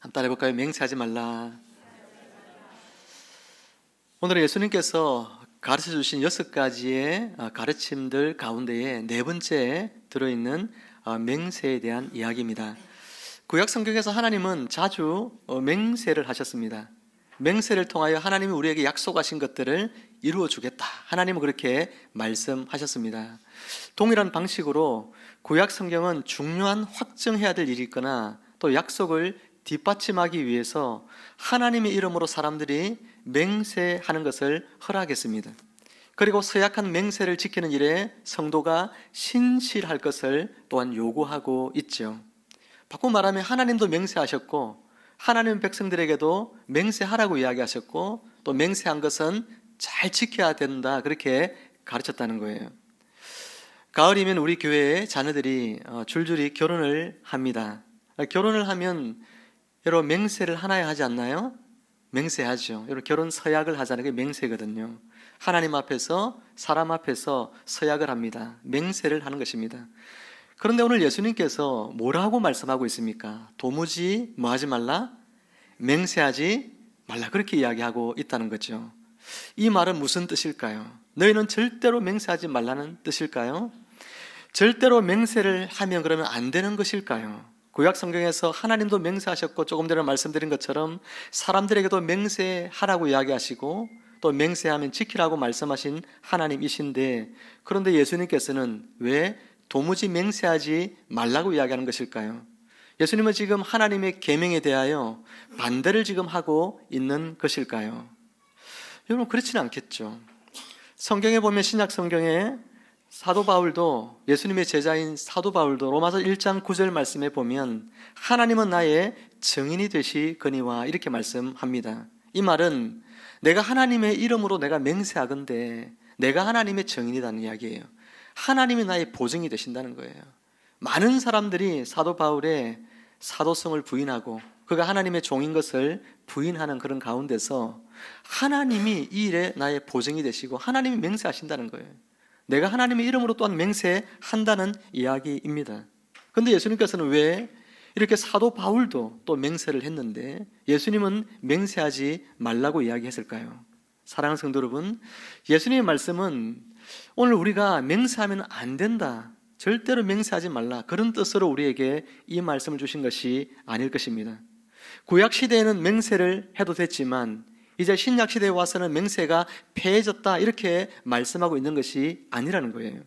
한번 따라 해볼까요? 맹세하지 말라. 오늘 예수님께서 가르쳐 주신 6가지의 가르침들 가운데에 네 번째 들어있는 맹세에 대한 이야기입니다. 구약 성경에서 하나님은 자주 맹세를 하셨습니다. 맹세를 통하여 하나님이 우리에게 약속하신 것들을 이루어 주겠다, 하나님은 그렇게 말씀하셨습니다. 동일한 방식으로 구약 성경은 중요한 확정해야 될 일이 있거나 또 약속을 뒷받침하기 위해서 하나님의 이름으로 사람들이 맹세하는 것을 허락했습니다. 그리고 서약한 맹세를 지키는 일에 성도가 신실할 것을 또한 요구하고 있죠. 바꾸어 말하면 하나님도 맹세하셨고 하나님 백성들에게도 맹세하라고 이야기하셨고 또 맹세한 것은 잘 지켜야 된다, 그렇게 가르쳤다는 거예요. 가을이면 우리 교회의 자녀들이 줄줄이 결혼을 합니다. 결혼을 하면 여러분 맹세를 하나야 하지 않나요? 맹세하죠. 여러분 결혼 서약을 하자는 게 맹세거든요. 하나님 앞에서 사람 앞에서 서약을 합니다. 맹세를 하는 것입니다. 그런데 오늘 예수님께서 뭐라고 말씀하고 있습니까? 도무지 뭐 하지 말라? 맹세하지 말라, 그렇게 이야기하고 있다는 거죠. 이 말은 무슨 뜻일까요? 너희는 절대로 맹세하지 말라는 뜻일까요? 절대로 맹세를 하면 그러면 안 되는 것일까요? 구약 성경에서 하나님도 맹세하셨고 조금 전에 말씀드린 것처럼 사람들에게도 맹세하라고 이야기하시고 또 맹세하면 지키라고 말씀하신 하나님이신데, 그런데 예수님께서는 왜 도무지 맹세하지 말라고 이야기하는 것일까요? 예수님은 지금 하나님의 계명에 대하여 반대를 지금 하고 있는 것일까요? 여러분 그렇지는 않겠죠. 성경에 보면 신약 성경에 사도 바울도, 예수님의 제자인 사도 바울도 로마서 1장 9절 말씀에 보면 하나님은 나의 증인이 되시거니와 이렇게 말씀합니다. 이 말은 내가 하나님의 이름으로 내가 맹세하건대 내가 하나님의 증인이라는 이야기예요. 하나님이 나의 보증이 되신다는 거예요. 많은 사람들이 사도 바울의 사도성을 부인하고 그가 하나님의 종인 것을 부인하는 그런 가운데서 하나님이 이 일에 나의 보증이 되시고 하나님이 맹세하신다는 거예요. 내가 하나님의 이름으로 또한 맹세한다는 이야기입니다. 그런데 예수님께서는 왜 이렇게 사도 바울도 또 맹세를 했는데 예수님은 맹세하지 말라고 이야기했을까요? 사랑하는 성도 여러분, 예수님의 말씀은 오늘 우리가 맹세하면 안 된다, 절대로 맹세하지 말라, 그런 뜻으로 우리에게 이 말씀을 주신 것이 아닐 것입니다. 구약 시대에는 맹세를 해도 됐지만 이제 신약 시대에 와서는 맹세가 폐해졌다, 이렇게 말씀하고 있는 것이 아니라는 거예요.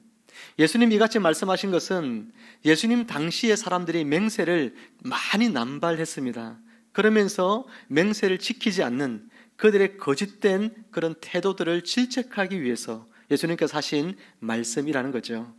예수님 이같이 말씀하신 것은 예수님 당시의 사람들이 맹세를 많이 남발했습니다. 그러면서 맹세를 지키지 않는 그들의 거짓된 그런 태도들을 질책하기 위해서 예수님께서 하신 말씀이라는 거죠.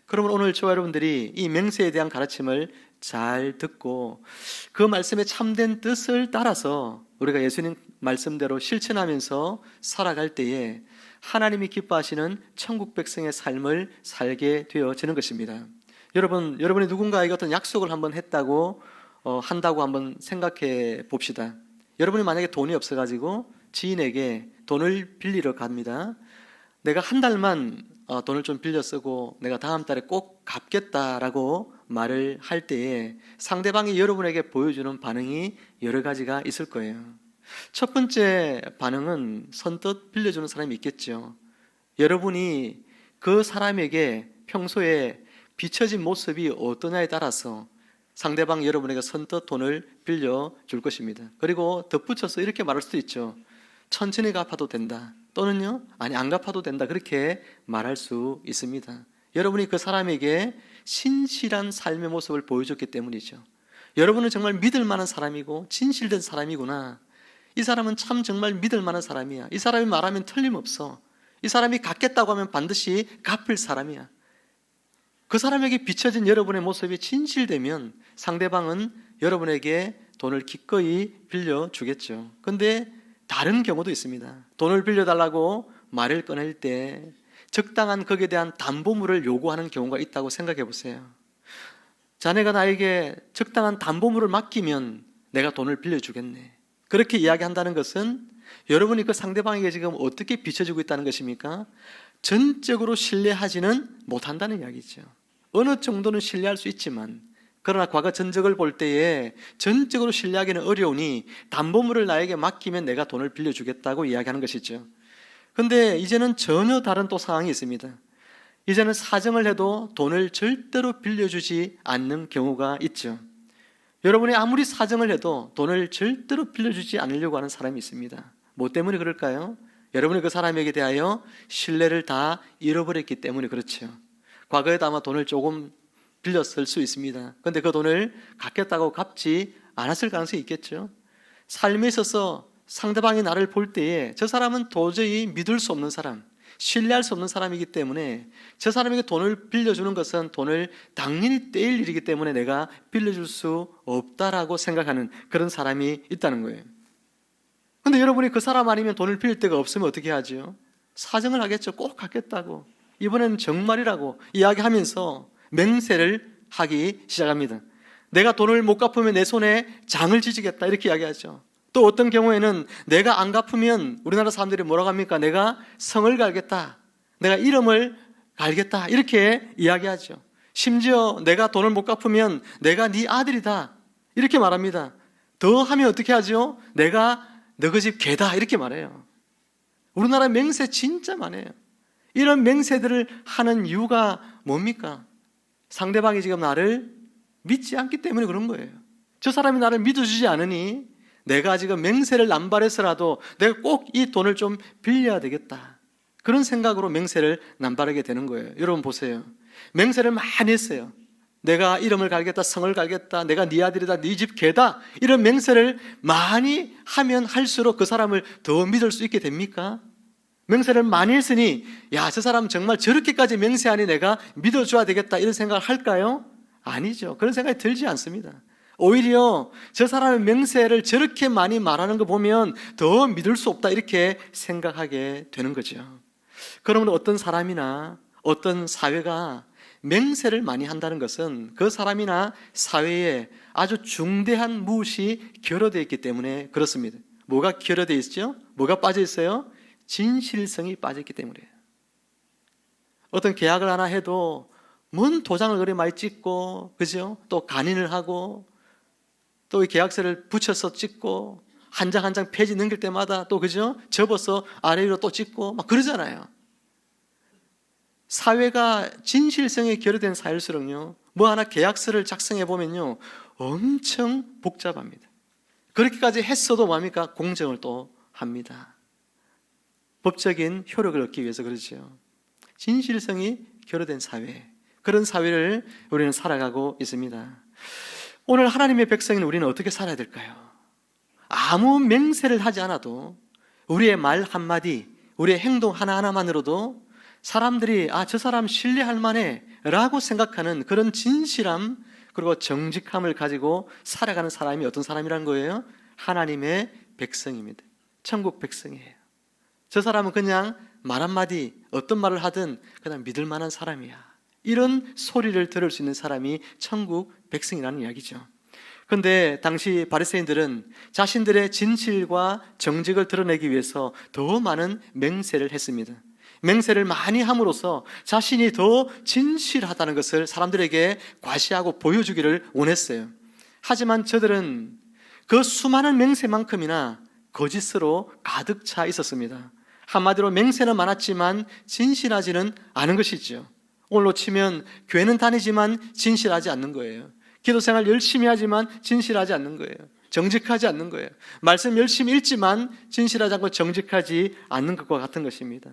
그러면 오늘 저와 여러분들이 이 맹세에 대한 가르침을 잘 듣고 그 말씀의 참된 뜻을 따라서 우리가 예수님 말씀대로 실천하면서 살아갈 때에 하나님이 기뻐하시는 천국 백성의 삶을 살게 되어지는 것입니다. 여러분이 누군가에게 어떤 약속을 한번 한다고 한번 생각해 봅시다. 여러분이 만약에 돈이 없어가지고 지인에게 돈을 빌리러 갑니다. 내가 한 달만 돈을 좀 빌려 쓰고 내가 다음 달에 꼭 갚겠다라고 말을 할 때에 상대방이 여러분에게 보여주는 반응이 여러 가지가 있을 거예요. 첫 번째 반응은 선뜻 빌려주는 사람이 있겠죠. 여러분이 그 사람에게 평소에 비춰진 모습이 어떠냐에 따라서 상대방 여러분에게 선뜻 돈을 빌려줄 것입니다. 그리고 덧붙여서 이렇게 말할 수도 있죠. 천천히 갚아도 된다, 또는요 아니 안 갚아도 된다, 그렇게 말할 수 있습니다. 여러분이 그 사람에게 신실한 삶의 모습을 보여줬기 때문이죠. 여러분은 정말 믿을 만한 사람이고 진실된 사람이구나, 이 사람은 참 정말 믿을 만한 사람이야, 이 사람이 말하면 틀림없어, 이 사람이 갚겠다고 하면 반드시 갚을 사람이야, 그 사람에게 비춰진 여러분의 모습이 진실되면 상대방은 여러분에게 돈을 기꺼이 빌려주겠죠. 그런데 다른 경우도 있습니다. 돈을 빌려달라고 말을 꺼낼 때 적당한 거기에 대한 담보물을 요구하는 경우가 있다고 생각해 보세요. 자네가 나에게 적당한 담보물을 맡기면 내가 돈을 빌려주겠네, 그렇게 이야기한다는 것은 여러분이 그 상대방에게 지금 어떻게 비춰주고 있다는 것입니까? 전적으로 신뢰하지는 못한다는 이야기죠. 어느 정도는 신뢰할 수 있지만 그러나 과거 전적을 볼 때에 전적으로 신뢰하기는 어려우니 담보물을 나에게 맡기면 내가 돈을 빌려주겠다고 이야기하는 것이죠. 그런데 이제는 전혀 다른 또 상황이 있습니다. 이제는 사정을 해도 돈을 절대로 빌려주지 않는 경우가 있죠. 여러분이 아무리 사정을 해도 돈을 절대로 빌려주지 않으려고 하는 사람이 있습니다. 뭐 때문에 그럴까요? 여러분이 그 사람에게 대하여 신뢰를 다 잃어버렸기 때문에 그렇죠. 과거에도 아마 돈을 조금 빌렸을 수 있습니다. 그런데 그 돈을 갚겠다고 갚지 않았을 가능성이 있겠죠. 삶에 있어서 상대방이 나를 볼 때에 저 사람은 도저히 믿을 수 없는 사람, 신뢰할 수 없는 사람이기 때문에 저 사람에게 돈을 빌려주는 것은 돈을 당연히 떼일 일이기 때문에 내가 빌려줄 수 없다라고 생각하는 그런 사람이 있다는 거예요. 그런데 여러분이 그 사람 아니면 돈을 빌릴 데가 없으면 어떻게 하죠? 사정을 하겠죠. 꼭 갚겠다고, 이번에는 정말이라고 이야기하면서 맹세를 하기 시작합니다. 내가 돈을 못 갚으면 내 손에 장을 지지겠다, 이렇게 이야기하죠. 또 어떤 경우에는 내가 안 갚으면 우리나라 사람들이 뭐라고 합니까? 내가 성을 갈겠다, 내가 이름을 갈겠다, 이렇게 이야기하죠. 심지어 내가 돈을 못 갚으면 내가 네 아들이다, 이렇게 말합니다. 더 하면 어떻게 하죠? 내가 너희 집 개다, 이렇게 말해요. 우리나라 맹세 진짜 많아요. 이런 맹세들을 하는 이유가 뭡니까? 상대방이 지금 나를 믿지 않기 때문에 그런 거예요. 저 사람이 나를 믿어주지 않으니 내가 지금 맹세를 남발해서라도 내가 꼭 이 돈을 좀 빌려야 되겠다, 그런 생각으로 맹세를 남발하게 되는 거예요. 여러분 보세요. 맹세를 많이 했어요. 내가 이름을 갈겠다, 성을 갈겠다, 내가 네 아들이다, 네 집 개다, 이런 맹세를 많이 하면 할수록 그 사람을 더 믿을 수 있게 됩니까? 맹세를 많이 했으니 야, 저 사람 정말 저렇게까지 맹세하니 내가 믿어줘야 되겠다, 이런 생각을 할까요? 아니죠. 그런 생각이 들지 않습니다. 오히려 저 사람의 맹세를 저렇게 많이 말하는 거 보면 더 믿을 수 없다, 이렇게 생각하게 되는 거죠. 그러면 어떤 사람이나 어떤 사회가 맹세를 많이 한다는 것은 그 사람이나 사회에 아주 중대한 무엇이 결여되어 있기 때문에 그렇습니다. 뭐가 결여되어 있죠? 뭐가 빠져 있어요? 진실성이 빠져 있기 때문이에요. 어떤 계약을 하나 해도 뭔 도장을 그리 많이 찍고, 그죠? 또 간인을 하고, 또 이 계약서를 붙여서 찍고, 한 장 한 장 페이지 넘길 때마다 또, 그죠? 접어서 아래 위로 또 찍고 막 그러잖아요. 사회가 진실성에 결여된 사회일수록요, 뭐 하나 계약서를 작성해 보면요 엄청 복잡합니다. 그렇게까지 했어도 뭡니까? 공정을 또 합니다. 법적인 효력을 얻기 위해서 그러죠. 진실성이 결여된 사회, 그런 사회를 우리는 살아가고 있습니다. 오늘 하나님의 백성인 우리는 어떻게 살아야 될까요? 아무 맹세를 하지 않아도 우리의 말 한마디, 우리의 행동 하나하나만으로도 사람들이 저 사람 신뢰할 만해 라고 생각하는 그런 진실함, 그리고 정직함을 가지고 살아가는 사람이 어떤 사람이라는 거예요? 하나님의 백성입니다. 천국 백성이에요. 저 사람은 그냥 말 한마디, 어떤 말을 하든 그냥 믿을 만한 사람이야, 이런 소리를 들을 수 있는 사람이 천국 백성이라는 이야기죠. 그런데 당시 바리새인들은 자신들의 진실과 정직을 드러내기 위해서 더 많은 맹세를 했습니다. 맹세를 많이 함으로써 자신이 더 진실하다는 것을 사람들에게 과시하고 보여주기를 원했어요. 하지만 저들은 그 수많은 맹세만큼이나 거짓으로 가득 차 있었습니다. 한마디로 맹세는 많았지만 진실하지는 않은 것이죠. 오늘로 치면 교회는 다니지만 진실하지 않는 거예요. 기도생활 열심히 하지만 진실하지 않는 거예요. 정직하지 않는 거예요. 말씀 열심히 읽지만 진실하지 않고 정직하지 않는 것과 같은 것입니다.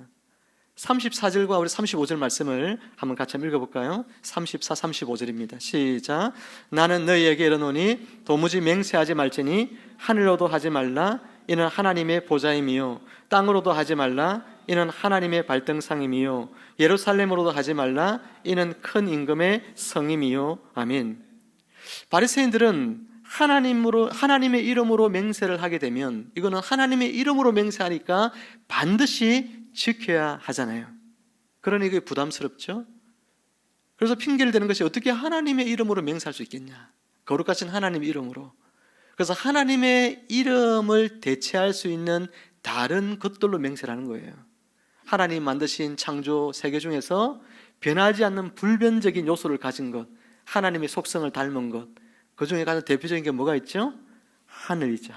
34절과 우리 35절 말씀을 한번 같이 한번 읽어볼까요? 34, 35절입니다. 시작. 나는 너희에게 이르노니 도무지 맹세하지 말지니 하늘로도 하지 말라, 이는 하나님의 보좌임이요, 땅으로도 하지 말라, 이는 하나님의 발등상임이요, 예루살렘으로도 하지 말라, 이는 큰 임금의 성임이요. 아멘. 바리새인들은 하나님의 이름으로 맹세를 하게 되면, 이거는 하나님의 이름으로 맹세하니까 반드시 지켜야 하잖아요. 그러니 이게 부담스럽죠. 그래서 핑계를 대는 것이 어떻게 하나님의 이름으로 맹세할 수 있겠냐, 거룩하신 하나님의 이름으로. 그래서 하나님의 이름을 대체할 수 있는 다른 것들로 맹세를 하는 거예요. 하나님 만드신 창조 세계 중에서 변하지 않는 불변적인 요소를 가진 것, 하나님의 속성을 닮은 것, 그 중에 가장 대표적인 게 뭐가 있죠? 하늘이죠.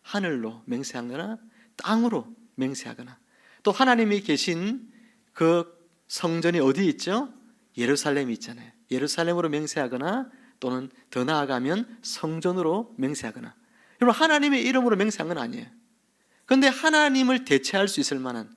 하늘로 맹세하거나 땅으로 맹세하거나, 또 하나님이 계신 그 성전이 어디 있죠? 예루살렘이 있잖아요. 예루살렘으로 맹세하거나, 또는 더 나아가면 성전으로 맹세하거나. 여러분, 하나님의 이름으로 맹세한 건 아니에요. 그런데 하나님을 대체할 수 있을 만한,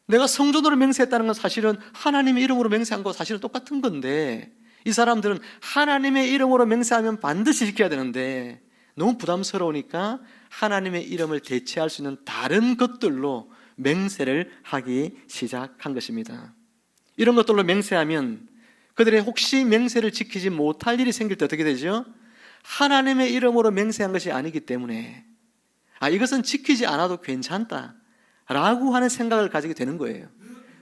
내가 성전으로 맹세했다는 건 사실은 하나님의 이름으로 맹세한 거 사실은 똑같은 건데, 이 사람들은 하나님의 이름으로 맹세하면 반드시 지켜야 되는데 너무 부담스러우니까 하나님의 이름을 대체할 수 있는 다른 것들로 맹세를 하기 시작한 것입니다. 이런 것들로 맹세하면 그들의 혹시 맹세를 지키지 못할 일이 생길 때 어떻게 되죠? 하나님의 이름으로 맹세한 것이 아니기 때문에 이것은 지키지 않아도 괜찮다라고 하는 생각을 가지게 되는 거예요.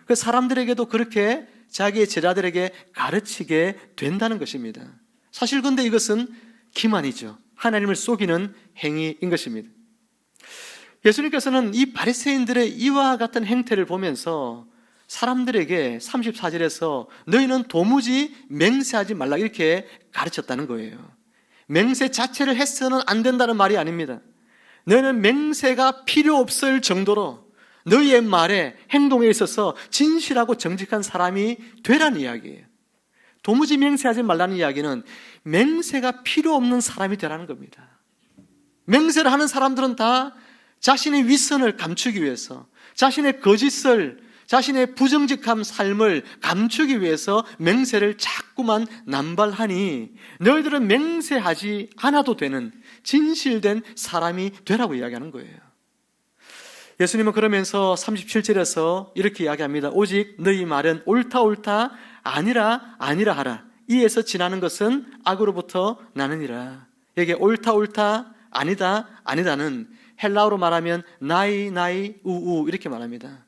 그 사람들에게도 그렇게 자기의 제자들에게 가르치게 된다는 것입니다. 사실 근데 이것은 기만이죠. 하나님을 속이는 행위인 것입니다. 예수님께서는 이 바리새인들의 이와 같은 행태를 보면서 사람들에게 34절에서 너희는 도무지 맹세하지 말라 이렇게 가르쳤다는 거예요. 맹세 자체를 해서는 안 된다는 말이 아닙니다. 너희는 맹세가 필요 없을 정도로 너희의 말에, 행동에 있어서 진실하고 정직한 사람이 되라는 이야기예요. 도무지 맹세하지 말라는 이야기는 맹세가 필요 없는 사람이 되라는 겁니다. 맹세를 하는 사람들은 다 자신의 위선을 감추기 위해서, 자신의 거짓을, 자신의 부정직한 삶을 감추기 위해서 맹세를 자꾸만 남발하니 너희들은 맹세하지 않아도 되는 진실된 사람이 되라고 이야기하는 거예요. 예수님은 그러면서 37절에서 이렇게 이야기합니다. 오직 너희 말은 옳다 옳다 아니라 아니라 하라. 이에서 지나는 것은 악으로부터 나느니라. 여기에 옳다 옳다 아니다 아니다는 헬라어로 말하면 나이 나이 우우 이렇게 말합니다.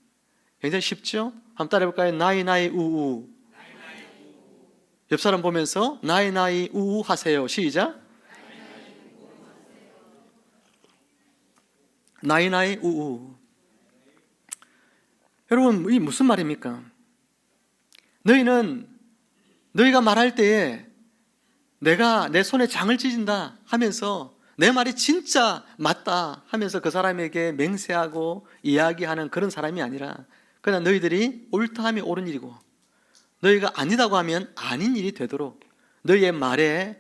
굉장히 쉽죠? 한번 따라해볼까요? 나이 나이 우우. 옆 사람 보면서 나이 나이 우우 하세요. 시작. 나이 나이 우우. 여러분, 이 무슨 말입니까? 너희가 말할 때에 내가 내 손에 장을 찢은다 하면서 내 말이 진짜 맞다 하면서 그 사람에게 맹세하고 이야기하는 그런 사람이 아니라 그냥 너희들이 옳다 하면 옳은 일이고 너희가 아니다고 하면 아닌 일이 되도록 너희의 말에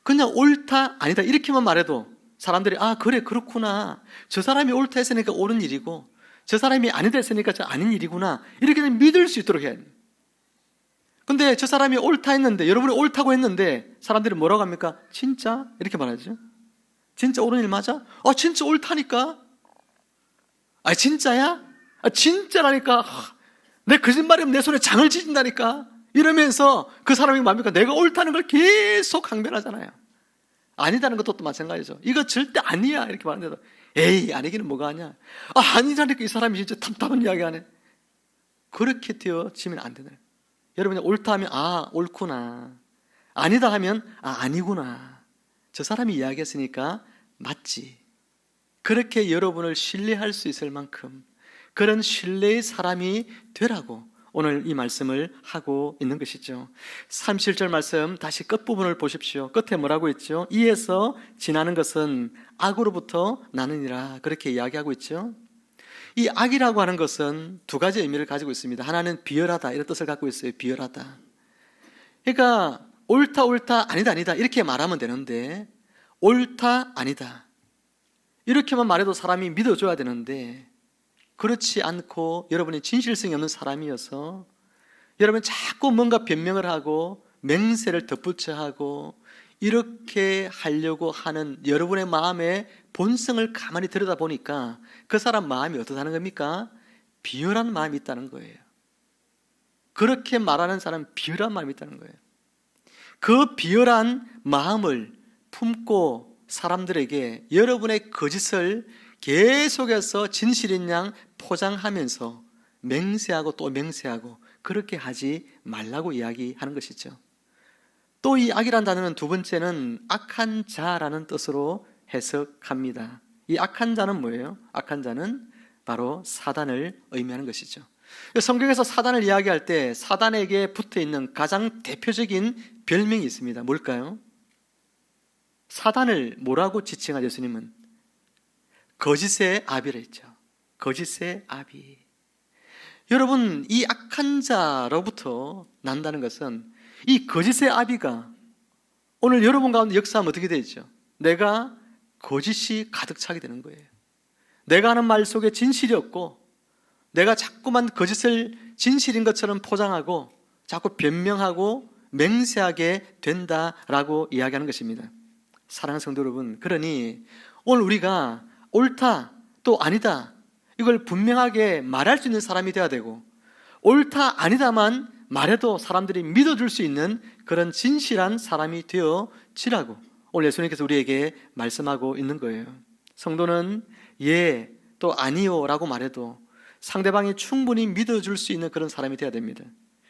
그냥 옳다 아니다 이렇게만 말해도 사람들이 그래 그렇구나, 저 사람이 옳다 했으니까 옳은 일이고 저 사람이 아니다 했으니까 저 아닌 일이구나 이렇게 믿을 수 있도록 해야 합니다. 근데 저 사람이 옳다 했는데, 여러분이 옳다고 했는데 사람들이 뭐라고 합니까? 진짜? 이렇게 말하죠. 진짜 옳은 일 맞아? 진짜 옳다니까. 진짜야? 진짜라니까. 내 거짓말이면 내 손에 장을 찢는다니까. 이러면서 그 사람이 뭡니까? 내가 옳다는 걸 계속 항변하잖아요. 아니다는 것도 또 마찬가지죠. 이거 절대 아니야 이렇게 말하는데도 에이 아니기는 뭐가 아니야. 아니라니까 이 사람이 진짜 답답한 이야기하네. 그렇게 되어지면 안 되는. 여러분이 옳다 하면 옳구나, 아니다 하면 아니구나, 저 사람이 이야기했으니까 맞지. 그렇게 여러분을 신뢰할 수 있을 만큼 그런 신뢰의 사람이 되라고 오늘 이 말씀을 하고 있는 것이죠. 37절 말씀 다시 끝부분을 보십시오. 끝에 뭐라고 있죠? 이에서 지나는 것은 악으로부터 나느니라 그렇게 이야기하고 있죠. 이 악이라고 하는 것은 두 가지 의미를 가지고 있습니다. 하나는 비열하다 이런 뜻을 갖고 있어요. 비열하다. 그러니까 옳다 옳다 아니다 아니다 이렇게 말하면 되는데 옳다 아니다 이렇게만 말해도 사람이 믿어줘야 되는데 그렇지 않고 여러분이 진실성이 없는 사람이어서 여러분이 자꾸 뭔가 변명을 하고 맹세를 덧붙여 하고 이렇게 하려고 하는 여러분의 마음의 본성을 가만히 들여다보니까 그 사람 마음이 어떻다는 겁니까? 비열한 마음이 있다는 거예요. 그렇게 말하는 사람은 비열한 마음이 있다는 거예요. 그 비열한 마음을 품고 사람들에게 여러분의 거짓을 계속해서 진실인 양 포장하면서 맹세하고 또 맹세하고 그렇게 하지 말라고 이야기하는 것이죠. 또 이 악이라는 단어는 두 번째는 악한 자라는 뜻으로 해석합니다. 이 악한 자는 뭐예요? 악한 자는 바로 사단을 의미하는 것이죠. 성경에서 사단을 이야기할 때 사단에게 붙어있는 가장 대표적인 별명이 있습니다. 뭘까요? 사단을 뭐라고 지칭한 예수님은? 거짓의 아비라 했죠. 거짓의 아비. 여러분, 이 악한 자로부터 난다는 것은 이 거짓의 아비가 오늘 여러분 가운데 역사하면 어떻게 되죠? 내가 거짓이 가득 차게 되는 거예요. 내가 하는 말 속에 진실이 없고 내가 자꾸만 거짓을 진실인 것처럼 포장하고 자꾸 변명하고 맹세하게 된다라고 이야기하는 것입니다. 사랑하는 성도 여러분, 그러니 오늘 우리가 옳다 또 아니다 이걸 분명하게 말할 수 있는 사람이 되어야 되고, 옳다 아니다만 말해도 사람들이 믿어줄 수 있는 그런 진실한 사람이 되어지라고 오늘 예수님께서 우리에게 말씀하고 있는 거예요. 성도는 예 또 아니요 라고 말해도 상대방이 충분히 믿어줄 수 있는 그런 사람이 되어야 됩니다.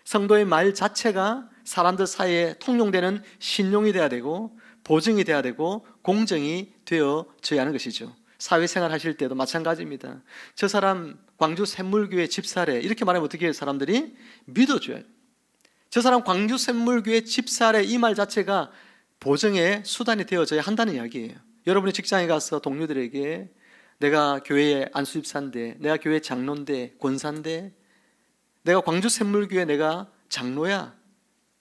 성도의 말 자체가 사람들 사이에 통용되는 신용이 되어야 되고 보증이 되어야 되고 공정이 되어져야 하는 것이죠. 사회생활 하실 때도 마찬가지입니다. 저 사람 광주 샘물교회 집사래 이렇게 말하면 어떻게 해요? 사람들이 믿어줘요. 저 사람 광주 샘물교회 집사래 이 말 자체가 보증의 수단이 되어져야 한다는 이야기예요. 여러분이 직장에 가서 동료들에게 내가 교회의 안수집사인데, 내가 교회 장로인데, 권사인데, 내가 광주 샘물교회 내가 장로야,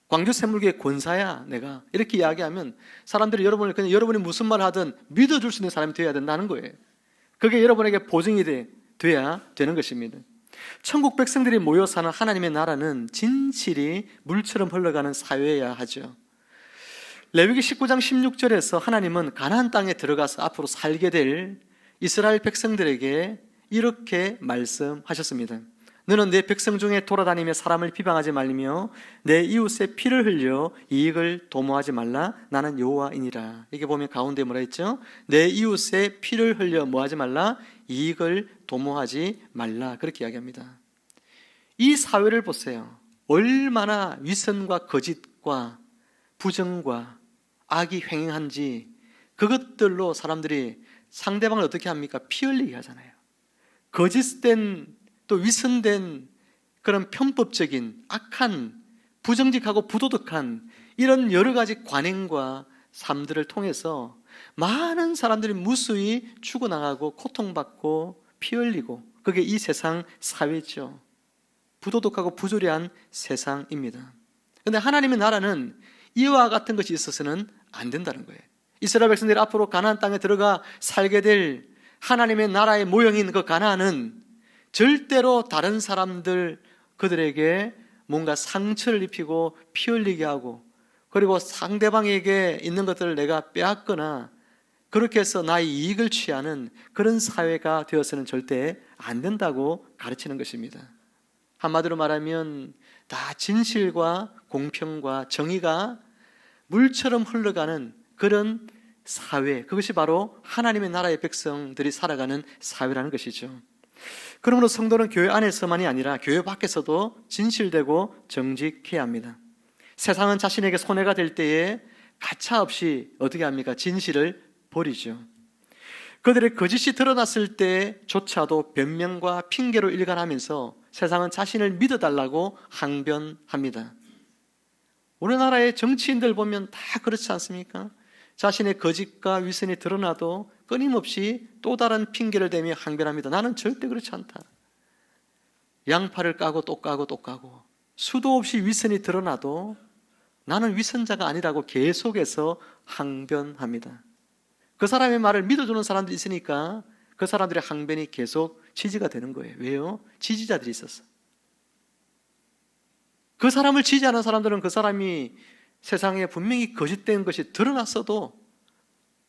광주 샘물교회 권사야 내가, 이렇게 이야기하면 사람들이 여러분을 그냥 여러분이 무슨 말 하든 믿어줄 수 있는 사람이 되어야 된다는 거예요. 그게 여러분에게 보증이 돼야 되는 것입니다. 천국 백성들이 모여 사는 하나님의 나라는 진실이 물처럼 흘러가는 사회여야 하죠. 레위기 19장 16절에서 하나님은 가나안 땅에 들어가서 앞으로 살게 될 이스라엘 백성들에게 이렇게 말씀하셨습니다. 너는 내 백성 중에 돌아다니며 사람을 비방하지 말며 내 이웃의 피를 흘려 이익을 도모하지 말라. 나는 여호와이니라. 이게 보면 가운데 뭐라 했죠? 내 이웃의 피를 흘려 뭐하지 말라? 이익을 도모하지 말라. 그렇게 이야기합니다. 이 사회를 보세요. 얼마나 위선과 거짓과 부정과 악이 횡행한지 그것들로 사람들이 상대방을 어떻게 합니까? 피 흘리게 하잖아요. 거짓된 또 위선된 그런 편법적인 악한 부정직하고 부도덕한 이런 여러 가지 관행과 삶들을 통해서 많은 사람들이 무수히 죽어나가고 고통받고 피 흘리고, 그게 이 세상 사회죠. 부도덕하고 부조리한 세상입니다. 그런데 하나님의 나라는 이와 같은 것이 있어서는 안 된다는 거예요. 이스라엘 백성들이 앞으로 가나안 땅에 들어가 살게 될 하나님의 나라의 모형인 그 가나안은 절대로 다른 사람들 그들에게 뭔가 상처를 입히고 피 흘리게 하고, 그리고 상대방에게 있는 것들을 내가 빼앗거나 그렇게 해서 나의 이익을 취하는 그런 사회가 되어서는 절대 안 된다고 가르치는 것입니다. 한마디로 말하면 다 진실과 공평과 정의가 물처럼 흘러가는 그런 사회, 그것이 바로 하나님의 나라의 백성들이 살아가는 사회라는 것이죠. 그러므로 성도는 교회 안에서만이 아니라 교회 밖에서도 진실되고 정직해야 합니다. 세상은 자신에게 손해가 될 때에 가차없이 어떻게 합니까? 진실을 버리죠. 그들의 거짓이 드러났을 때조차도 변명과 핑계로 일관하면서 세상은 자신을 믿어달라고 항변합니다. 우리나라의 정치인들 보면 다 그렇지 않습니까? 자신의 거짓과 위선이 드러나도 끊임없이 또 다른 핑계를 대며 항변합니다. 나는 절대 그렇지 않다. 양팔을 까고 또 까고 또 까고 수도 없이 위선이 드러나도 나는 위선자가 아니라고 계속해서 항변합니다. 그 사람의 말을 믿어주는 사람들이 있으니까 그 사람들의 항변이 계속 지지가 되는 거예요. 왜요? 지지자들이 있었어. 그 사람을 지지하는 사람들은 그 사람이 세상에 분명히 거짓된 것이 드러났어도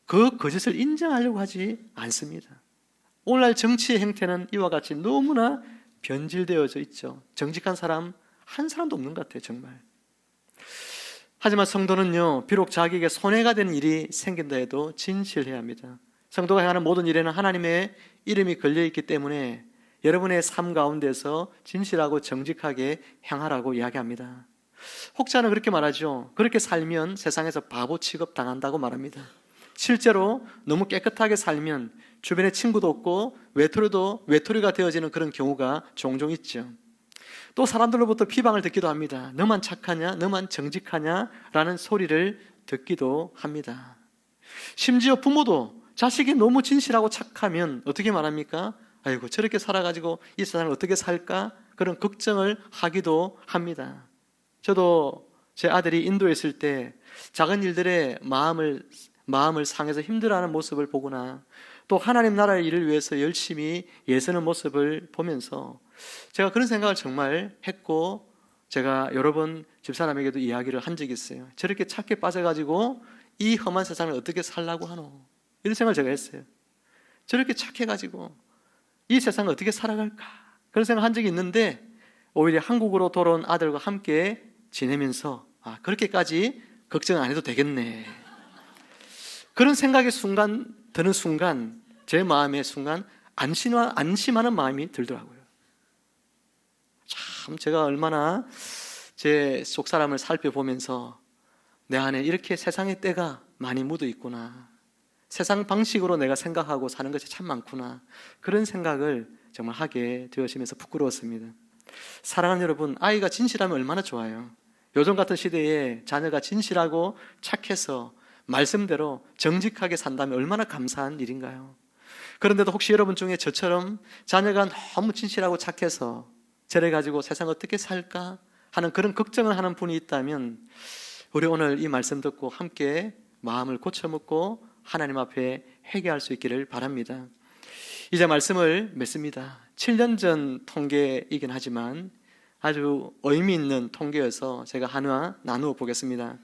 그 거짓을 인정하려고 하지 않습니다. 오늘날 정치의 행태는 이와 같이 너무나 변질되어져 있죠. 정직한 사람 한 사람도 없는 것 같아요, 정말. 하지만 성도는요, 비록 자기에게 손해가 되는 일이 생긴다 해도 진실해야 합니다. 성도가 행하는 모든 일에는 하나님의 이름이 걸려있기 때문에 여러분의 삶 가운데서 진실하고 정직하게 행하라고 이야기합니다. 혹자는 그렇게 말하죠. 그렇게 살면 세상에서 바보 취급 당한다고 말합니다. 실제로 너무 깨끗하게 살면 주변에 친구도 없고 외톨이가 되어지는 그런 경우가 종종 있죠. 또 사람들로부터 비방을 듣기도 합니다. 너만 착하냐? 너만 정직하냐? 라는 소리를 듣기도 합니다. 심지어 부모도 자식이 너무 진실하고 착하면 어떻게 말합니까? 아이고 저렇게 살아가지고 이 세상을 어떻게 살까? 그런 걱정을 하기도 합니다. 저도 제 아들이 인도에 있을 때 작은 일들에 마음을 상해서 힘들어하는 모습을 보거나 또 하나님 나라의 일을 위해서 열심히 애쓰는 모습을 보면서 제가 그런 생각을 정말 했고, 제가 여러 번 집사람에게도 이야기를 한 적이 있어요. 저렇게 착해 빠져가지고 이 험한 세상을 어떻게 살라고 하노? 이런 생각을 제가 했어요. 저렇게 착해가지고 이 세상을 어떻게 살아갈까? 그런 생각을 한 적이 있는데, 오히려 한국으로 돌아온 아들과 함께 지내면서 그렇게까지 걱정 안 해도 되겠네, 그런 생각이 드는 순간 제 마음에 순간 안심하는 마음이 들더라고요. 참 제가 얼마나 제 속사람을 살펴보면서 내 안에 이렇게 세상의 때가 많이 묻어 있구나, 세상 방식으로 내가 생각하고 사는 것이 참 많구나, 그런 생각을 정말 하게 되어지면서 부끄러웠습니다. 사랑하는 여러분, 아이가 진실하면 얼마나 좋아요. 요즘 같은 시대에 자녀가 진실하고 착해서 말씀대로 정직하게 산다면 얼마나 감사한 일인가요? 그런데도 혹시 여러분 중에 저처럼 자녀가 너무 진실하고 착해서 저래 가지고 세상 어떻게 살까 하는 그런 걱정을 하는 분이 있다면, 우리 오늘 이 말씀 듣고 함께 마음을 고쳐먹고 하나님 앞에 회개할 수 있기를 바랍니다. 이제 말씀을 맺습니다. 7년 전 통계이긴 하지만 아주 의미 있는 통계여서 제가 하나 나누어 보겠습니다.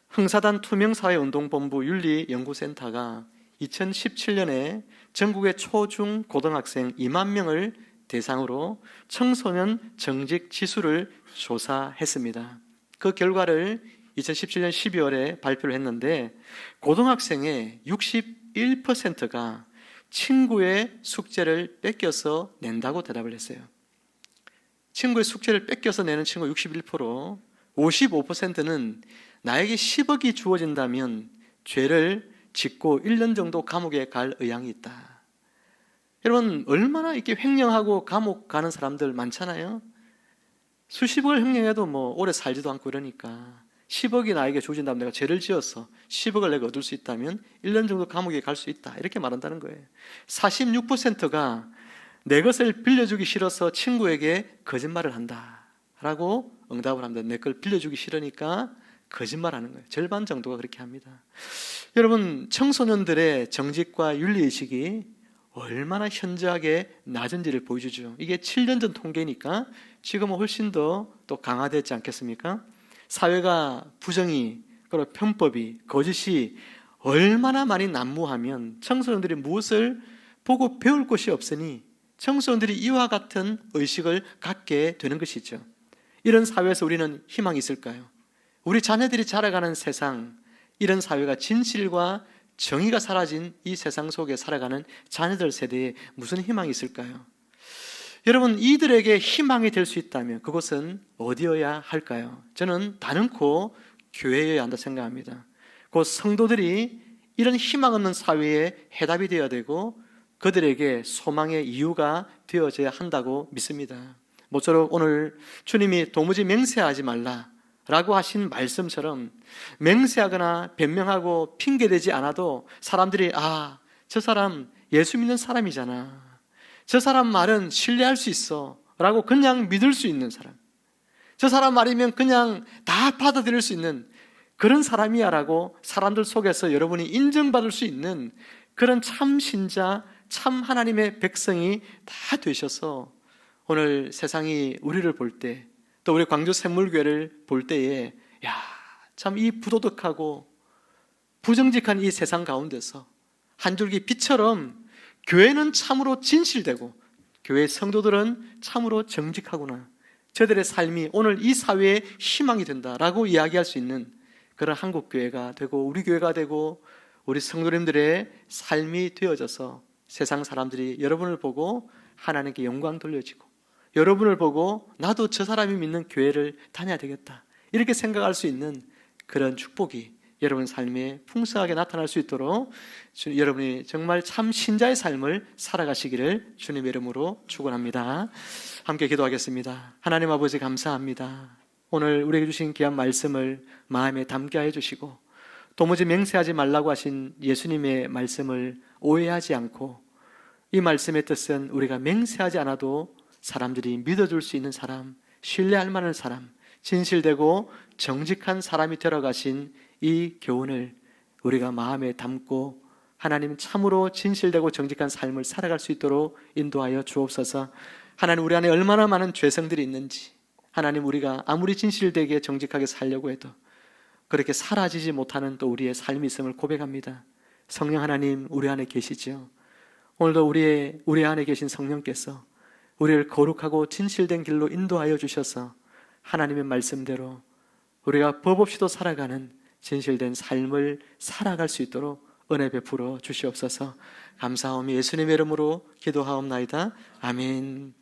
흥사단 투명사회운동본부 윤리연구센터가 2017년에 전국의 초중 고등학생 2만 명을 대상으로 청소년 정직 지수를 조사했습니다. 그 결과를 2017년 12월에 발표를 했는데, 고등학생의 61%가 친구의 숙제를 뺏겨서 낸다고 대답을 했어요. 친구의 숙제를 뺏겨서 내는 친구 61%, 55%는 나에게 10억이 주어진다면 죄를 짓고 1년 정도 감옥에 갈 의향이 있다. 여러분, 얼마나 이렇게 횡령하고 감옥 가는 사람들 많잖아요. 수십억을 횡령해도 오래 살지도 않고 이러니까 10억이 나에게 주어진다면 내가 죄를 지어서 10억을 내가 얻을 수 있다면 1년 정도 감옥에 갈 수 있다, 이렇게 말한다는 거예요. 46%가 내 것을 빌려주기 싫어서 친구에게 거짓말을 한다 라고 응답을 합니다. 내 걸 빌려주기 싫으니까 거짓말하는 거예요. 절반 정도가 그렇게 합니다. 여러분, 청소년들의 정직과 윤리의식이 얼마나 현저하게 낮은지를 보여주죠. 이게 7년 전 통계니까 지금은 훨씬 더 또 강화됐지 않겠습니까? 사회가 부정이, 그리고 편법이, 거짓이 얼마나 많이 난무하면 청소년들이 무엇을 보고 배울 것이 없으니 청소년들이 이와 같은 의식을 갖게 되는 것이죠. 이런 사회에서 우리는 희망이 있을까요? 우리 자녀들이 자라가는 세상, 이런 사회가 진실과 정의가 사라진 이 세상 속에 살아가는 자녀들 세대에 무슨 희망이 있을까요? 여러분, 이들에게 희망이 될 수 있다면 그것은 어디여야 할까요? 저는 단언코 교회여야 한다 생각합니다. 그 성도들이 이런 희망 없는 사회에 해답이 되어야 되고 그들에게 소망의 이유가 되어져야 한다고 믿습니다. 모쪼록 오늘 주님이 도무지 맹세하지 말라 라고 하신 말씀처럼 맹세하거나 변명하고 핑계대지 않아도 사람들이 저 사람 예수 믿는 사람이잖아, 저 사람 말은 신뢰할 수 있어 라고 그냥 믿을 수 있는 사람, 저 사람 말이면 그냥 다 받아들일 수 있는 그런 사람이야 라고 사람들 속에서 여러분이 인정받을 수 있는 그런 참 신자, 참 하나님의 백성이 다 되셔서 오늘 세상이 우리를 볼 때, 또 우리 광주 샘물교회를 볼 때에 참 이 부도덕하고 부정직한 이 세상 가운데서 한 줄기 빛처럼 교회는 참으로 진실되고 교회 성도들은 참으로 정직하구나, 저들의 삶이 오늘 이 사회의 희망이 된다라고 이야기할 수 있는 그런 한국교회가 되고 우리 교회가 되고 우리 성도님들의 삶이 되어져서 세상 사람들이 여러분을 보고 하나님께 영광 돌려지고 여러분을 보고 나도 저 사람이 믿는 교회를 다녀야 되겠다 이렇게 생각할 수 있는 그런 축복이 여러분 삶에 풍성하게 나타날 수 있도록 여러분이 정말 참 신자의 삶을 살아가시기를 주님의 이름으로 축원합니다. 함께 기도하겠습니다. 하나님 아버지 감사합니다. 오늘 우리에게 주신 귀한 말씀을 마음에 담게 해 주시고 도무지 맹세하지 말라고 하신 예수님의 말씀을 오해하지 않고 이 말씀의 뜻은 우리가 맹세하지 않아도 사람들이 믿어줄 수 있는 사람, 신뢰할 만한 사람, 진실되고 정직한 사람이 되어가신 이 교훈을 우리가 마음에 담고 하나님 참으로 진실되고 정직한 삶을 살아갈 수 있도록 인도하여 주옵소서. 하나님 우리 안에 얼마나 많은 죄성들이 있는지, 하나님 우리가 아무리 진실되게 정직하게 살려고 해도 그렇게 사라지지 못하는 또 우리의 삶이 있음을 고백합니다. 성령 하나님 우리 안에 계시죠. 오늘도 우리 안에 계신 성령께서 우리를 거룩하고 진실된 길로 인도하여 주셔서 하나님의 말씀대로 우리가 법 없이도 살아가는 진실된 삶을 살아갈 수 있도록 은혜 베풀어 주시옵소서. 감사하오며 예수님의 이름으로 기도하옵나이다. 아멘.